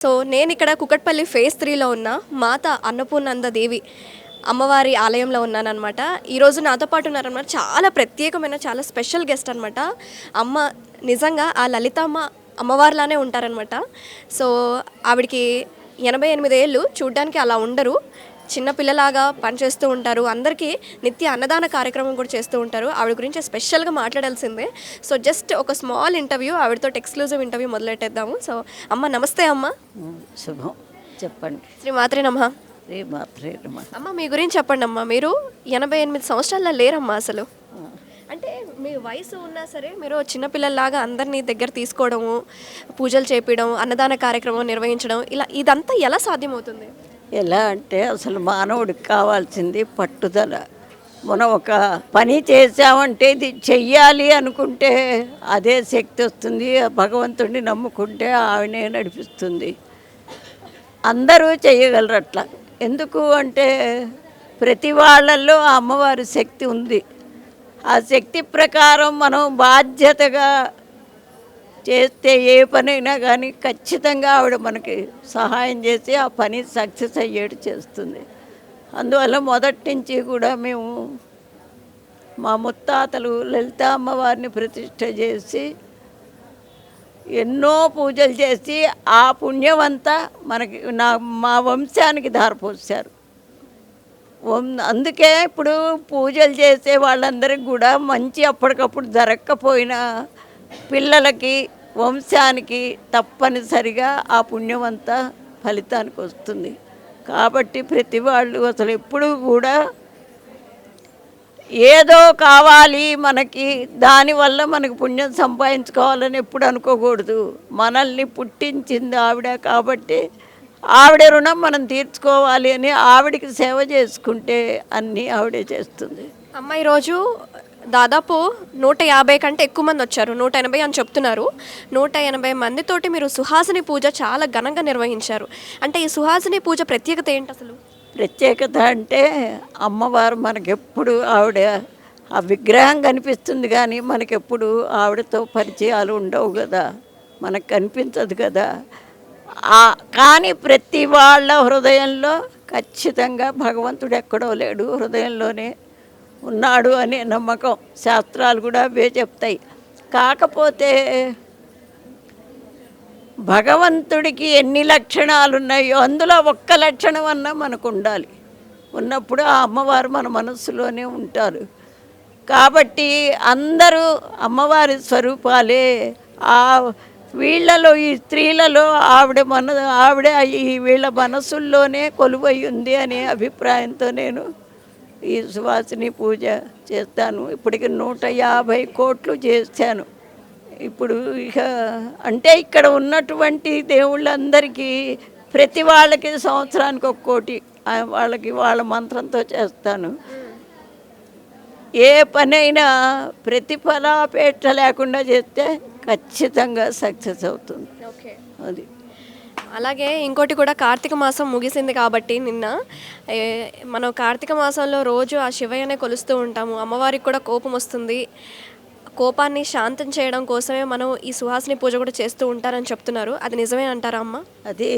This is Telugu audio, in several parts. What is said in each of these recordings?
సో నేనిక్కడ కుకట్పల్లి ఫేజ్ 3లో ఉన్న మాత అన్నపూర్ణానంద దేవి అమ్మవారి ఆలయంలో ఉన్నాననమాట. ఈరోజు నాతో పాటు ఉన్నారనమాట. చాలా ప్రత్యేకమైన చాలా స్పెషల్ గెస్ట్ అనమాట. అమ్మ నిజంగా ఆ లలితమ్మ అమ్మవారిలానే ఉంటారనమాట. సో ఆవిడకి 88 ఏళ్ళు, చూడ్డానికి అలా ఉండరు. చిన్న పిల్లలాగా పనిచేస్తూ ఉంటారు. అందరికీ నిత్య అన్నదాన కార్యక్రమం కూడా చేస్తూ ఉంటారు. ఆవిడ గురించి స్పెషల్‌గా మాట్లాడాల్సిందే. సో జస్ట్ ఒక స్మాల్ ఇంటర్వ్యూ, ఆవిడతోటి ఎక్స్‌క్లూజివ్ ఇంటర్వ్యూ మొదలెట్టేద్దాము. సో అమ్మ నమస్తే అమ్మ. శుభం. చెప్పండి. శ్రీ మాత్రే నమః. శ్రీమాత్రే నమః. అమ్మ మీ గురించి చెప్పండి అమ్మ. మీరు 88 సంవత్సరాల్లో లేరమ్మా అసలు. అంటే మీ వయసు ఉన్నా సరే మీరు చిన్నపిల్లల్లాగా అందరినీ దగ్గర తీసుకోవడము, పూజలు చేపియడం, అన్నదాన కార్యక్రమం నిర్వహించడం, ఇలా ఇదంతా ఎలా సాధ్యమవుతుంది? ఎలా అంటే అసలు మానవుడికి కావాల్సింది పట్టుదల. మనం ఒక పని చేసామంటే ఇది చెయ్యాలి అనుకుంటే అదే శక్తి వస్తుంది. భగవంతుడిని నమ్ముకుంటే ఆవిడే నడిపిస్తుంది. అందరూ చేయగలరు అట్లా. ఎందుకు అంటే ప్రతి వాళ్ళల్లో ఆ అమ్మవారి శక్తి ఉంది. ఆ శక్తి ప్రకారం మనం బాధ్యతగా చేస్తే ఏ పనైనా కానీ ఖచ్చితంగా ఆవిడ మనకి సహాయం చేసి ఆ పని సక్సెస్ అయ్యేట్టు చేస్తుంది. అందువల్ల మొదటి నుంచి కూడా మేము మా ముత్తాతలు లలిత అమ్మవారిని ప్రతిష్ఠ చేసి ఎన్నో పూజలు చేసి ఆ పుణ్యమంతా మనకి మా వంశానికి దారిపోసారు. అందుకే ఇప్పుడు పూజలు చేసే వాళ్ళందరికీ కూడా మంచి అప్పటికప్పుడు జరగకపోయినా పిల్లలకి వంశానికి తప్పనిసరిగా ఆ పుణ్యమంతా ఫలితానికి వస్తుంది. కాబట్టి ప్రతి వాళ్ళు అసలు ఎప్పుడూ కూడా ఏదో కావాలి మనకి, దానివల్ల మనకు పుణ్యం సంపాదించుకోవాలని ఎప్పుడు అనుకోకూడదు. మనల్ని పుట్టించింది ఆవిడ కాబట్టి ఆవిడ రుణం మనం తీర్చుకోవాలి అని ఆవిడకి సేవ చేసుకుంటే అన్నీ ఆవిడే చేస్తుంది. అమ్మ ఈరోజు దాదాపు 150 కంటే ఎక్కువ మంది వచ్చారు. 180 అని చెప్తున్నారు. 180 మందితోటి మీరు సుహాసిని పూజ చాలా ఘనంగా నిర్వహించారు. అంటే ఈ సుహాసిని పూజ ప్రత్యేకత ఏంటి అసలు? ప్రత్యేకత అంటే అమ్మవారు మనకెప్పుడు ఆవిడ ఆ విగ్రహం కనిపిస్తుంది కానీ మనకెప్పుడు ఆవిడతో పరిచయాలు ఉండవు కదా, మనకు కనిపించదు కదా. కానీ ప్రతి వాళ్ళ హృదయంలో ఖచ్చితంగా భగవంతుడు ఎక్కడో లేడు, హృదయంలోనే ఉన్నాడు అనే నమ్మకం శాస్త్రాలు కూడా అవే చెప్తాయి. కాకపోతే భగవంతుడికి ఎన్ని లక్షణాలు ఉన్నాయో అందులో ఒక్క లక్షణం అన్నా మనకు ఉండాలి. ఉన్నప్పుడు ఆ అమ్మవారు మన మనస్సులోనే ఉంటారు. కాబట్టి అందరూ అమ్మవారి స్వరూపాలే. వీళ్ళలో ఈ స్త్రీలలో ఆవిడ ఈ వీళ్ళ మనసుల్లోనే కొలువై ఉంది అనే అభిప్రాయంతో నేను ఈ సువాసిని పూజ చేస్తాను. ఇప్పటికి 150 కోట్లు చేశాను. ఇప్పుడు ఇక అంటే ఇక్కడ ఉన్నటువంటి దేవుళ్ళందరికీ ప్రతి వాళ్ళకి సంవత్సరానికి 1 కోటి వాళ్ళకి వాళ్ళ మంత్రంతో చేస్తాను. ఏ పనైనా ప్రతిఫలాపేక్ష లేకుండా చేస్తే ఖచ్చితంగా సక్సెస్ అవుతుంది. ఓకే, అది. అలాగే ఇంకోటి కూడా, కార్తీక మాసం ముగిసింది కాబట్టి నిన్న మనం కార్తీక మాసంలో రోజు ఆ శివయ్యనే కొలుస్తూ ఉంటాము. అమ్మవారికి కూడా కోపం వస్తుంది. కోపాన్ని శాంతం చేయడం కోసమే మనం ఈ సుహాసిని పూజ కూడా చేస్తూ ఉంటారని చెప్తున్నారు. అది నిజమే అంటారా అమ్మ? అది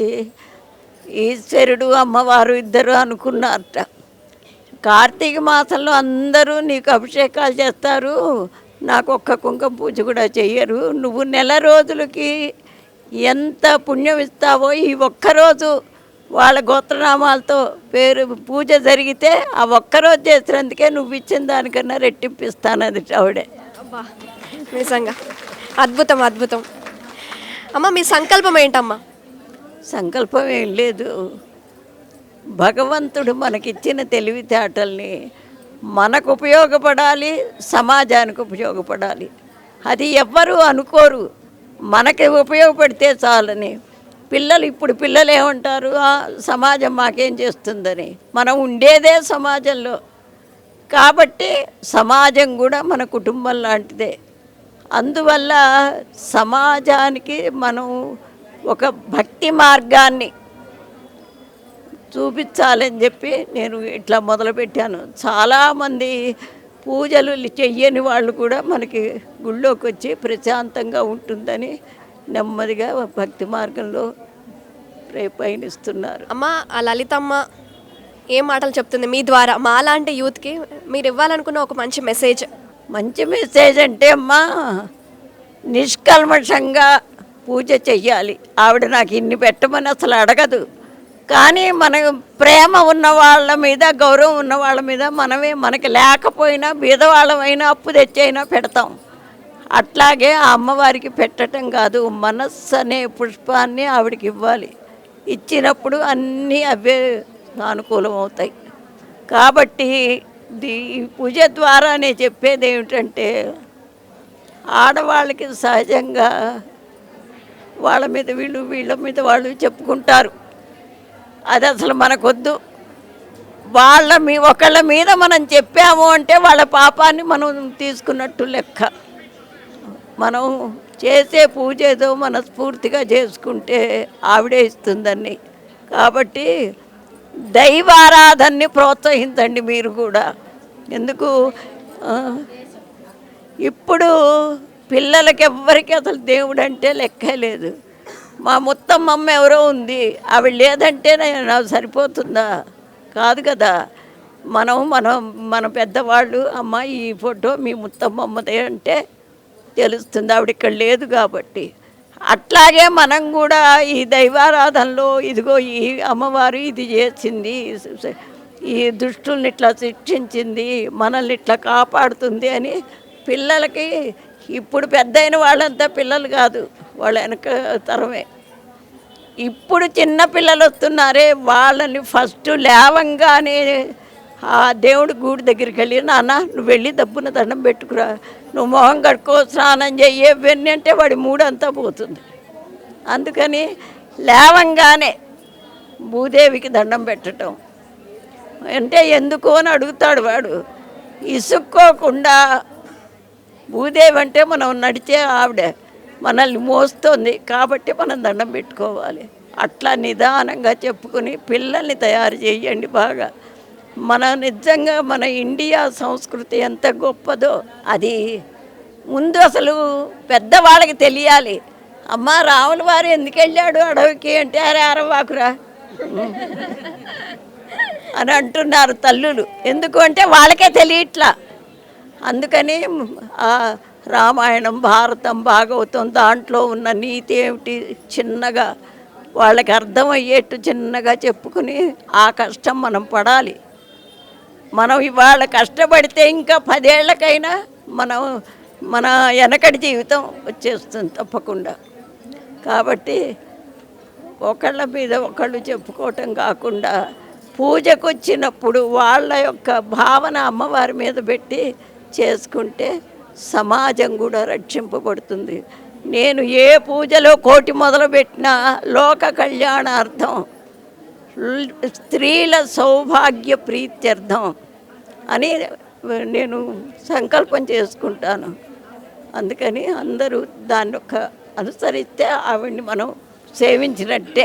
ఈశ్వరుడు అమ్మవారు ఇద్దరు అనుకున్నారట. కార్తీక మాసంలో అందరూ నీకు అభిషేకాలు చేస్తారు, నాకు ఒక్క కుంకుమ పూజ కూడా చెయ్యరు. నువ్వు నెల రోజులకి ఎంత పుణ్యం ఇస్తావో ఈ ఒక్కరోజు వాళ్ళ గోత్రనామాలతో పూజ జరిగితే ఆ ఒక్కరోజు చేసినందుకే నువ్వు ఇచ్చిన దానికన్నా రెట్టింపిస్తానది ఆవిడే. అబ్బా, నిజంగా అద్భుతం అద్భుతం. అమ్మ మీ సంకల్పం ఏంటమ్మా? సంకల్పం ఏం లేదు. భగవంతుడు మనకిచ్చిన తెలివితేటల్ని మనకు ఉపయోగపడాలి, సమాజానికి ఉపయోగపడాలి. అది ఎవ్వరూ అనుకోరు, మనకి ఉపయోగపడితే చాలని. ఇప్పుడు పిల్లలు ఏమంటారు, సమాజం మాకేం చేస్తుందని. మనం ఉండేదే సమాజంలో కాబట్టి సమాజం కూడా మన కుటుంబం లాంటిదే. అందువల్ల సమాజానికి మనం ఒక భక్తి మార్గాన్ని చూపించాలని చెప్పి నేను ఇట్లా మొదలుపెట్టాను. చాలామంది పూజలు చెయ్యని వాళ్ళు కూడా మనకి గుళ్ళోకి వచ్చి ప్రశాంతంగా ఉంటుందని నెమ్మదిగా భక్తి మార్గంలో రేపు పయనిస్తున్నారు. అమ్మ, ఆ లలితమ్మ ఏం మాటలు చెప్తుంది మీ ద్వారా మా లాంటి యూత్కి మీరు ఇవ్వాలనుకున్న ఒక మంచి మెసేజ్? మంచి మెసేజ్ అంటే అమ్మా, నిష్కల్మషంగా పూజ చెయ్యాలి. ఆవిడ నాకు ఇన్ని పెట్టమని అసలు అడగదు. కానీ మన ప్రేమ ఉన్న వాళ్ళ మీద, గౌరవం ఉన్న వాళ్ళ మీద మనకి లేకపోయినా బీదవాళ్ళమైనా అప్పు తెచ్చైనా పెడతాం. అట్లాగే ఆ అమ్మవారికి పెట్టడం కాదు, మనస్సు అనే పుష్పాన్ని ఆవిడకి ఇవ్వాలి. ఇచ్చినప్పుడు అన్నీ అవే సానుకూలం అవుతాయి. కాబట్టి ఈ పూజ ద్వారా నేను చెప్పేది ఏమిటంటే, ఆడవాళ్ళకి సహజంగా వాళ్ళ మీద వీళ్ళు, వీళ్ళ మీద వాళ్ళు చెప్పుకుంటారు. అది అసలు మనకొద్దు. ఒకళ్ళ మీద మనం చెప్పాము అంటే వాళ్ళ పాపాన్ని మనం తీసుకున్నట్టు లెక్క. మనం చేసే పూజ ఏదో మనస్ఫూర్తిగా చేసుకుంటే ఆవిడే ఇస్తుందని. కాబట్టి దైవారాధనని ప్రోత్సహించండి మీరు కూడా. ఎందుకు ఇప్పుడు పిల్లలకి ఎవ్వరికి అసలు దేవుడు అంటే లెక్కే లేదు. మా ముత్తమ్మమ్మ ఎవరో ఉంది, ఆవిడ లేదంటే నాకు సరిపోతుందా? కాదు కదా. మన పెద్దవాళ్ళు, అమ్మ ఈ ఫోటో మీ ముత్తమ్మమ్మదే అంటే తెలుస్తుంది, ఆవిడ ఇక్కడ లేదు కాబట్టి. అట్లాగే మనం కూడా ఈ దైవారాధనలో ఇదిగో ఈ అమ్మవారు ఇది చేసింది, ఈ దుష్టుల్ని ఇట్లా శిక్షించింది, మనల్ని ఇట్లా కాపాడుతుంది అని పిల్లలకి, ఇప్పుడు పెద్దయిన వాళ్ళంతా పిల్లలు కాదు, వాళ్ళ వెనక తరమే. ఇప్పుడు చిన్న పిల్లలు వస్తున్నారే, వాళ్ళని ఫస్ట్ లేవంగానే ఆ దేవుడి గూడి దగ్గరికి వెళ్ళి, నాన్న నువ్వు వెళ్ళి దబ్బున దండం పెట్టుకురా, నువ్వు మొహం కడుక్కో, స్నానం చెయ్యి, ఇవన్నీ అంటే వాడి మూడంతా పోతుంది. అందుకని లేవంగానే భూదేవికి దండం పెట్టడం అంటే ఎందుకు అని అడుగుతాడు వాడు. ఇసుక్కోకుండా, భూదేవి అంటే మనం నడిచే ఆవిడ, మనల్ని మోస్తుంది కాబట్టి మనం దండం పెట్టుకోవాలి. అట్లా నిదానంగా చెప్పుకుని పిల్లల్ని తయారు చేయండి బాగా. నిజంగా మన ఇండియా సంస్కృతి ఎంత గొప్పదో అది ముందు అసలు పెద్దవాళ్ళకి తెలియాలి. అమ్మ, రాముల వారు ఎందుకు వెళ్ళాడు అడవికి అంటే, అరే అరవాకురా అని అంటున్నారు తల్లులు. ఎందుకు అంటే వాళ్ళకే తెలియట్లా. అందుకని రామాయణం, భారతం, భాగవతం దాంట్లో ఉన్న నీతి ఏమిటి చిన్నగా వాళ్ళకి అర్థమయ్యేట్టు చిన్నగా చెప్పుకుని ఆ కష్టం మనం పడాలి. మనం ఇవాళ కష్టపడితే ఇంకా 10 ఏళ్ళకైనా మన వెనకటి జీవితం వచ్చేస్తుంది తప్పకుండా. కాబట్టి ఒకళ్ళ మీద ఒకళ్ళు చెప్పుకోవటం కాకుండా పూజకు వచ్చినప్పుడు వాళ్ళ యొక్క భావన అమ్మవారి మీద పెట్టి చేసుకుంటే సమాజం కూడా రక్షింపబడుతుంది. నేను ఏ పూజలో కోటి మొదలుపెట్టినా లోక కళ్యాణార్థం, స్త్రీల సౌభాగ్య ప్రీత్యర్థం అని నేను సంకల్పం చేసుకుంటాను. అందుకని అందరూ దాన్ని అనుసరిస్తే ఆవిడ్ని మనం సేవించినట్టే.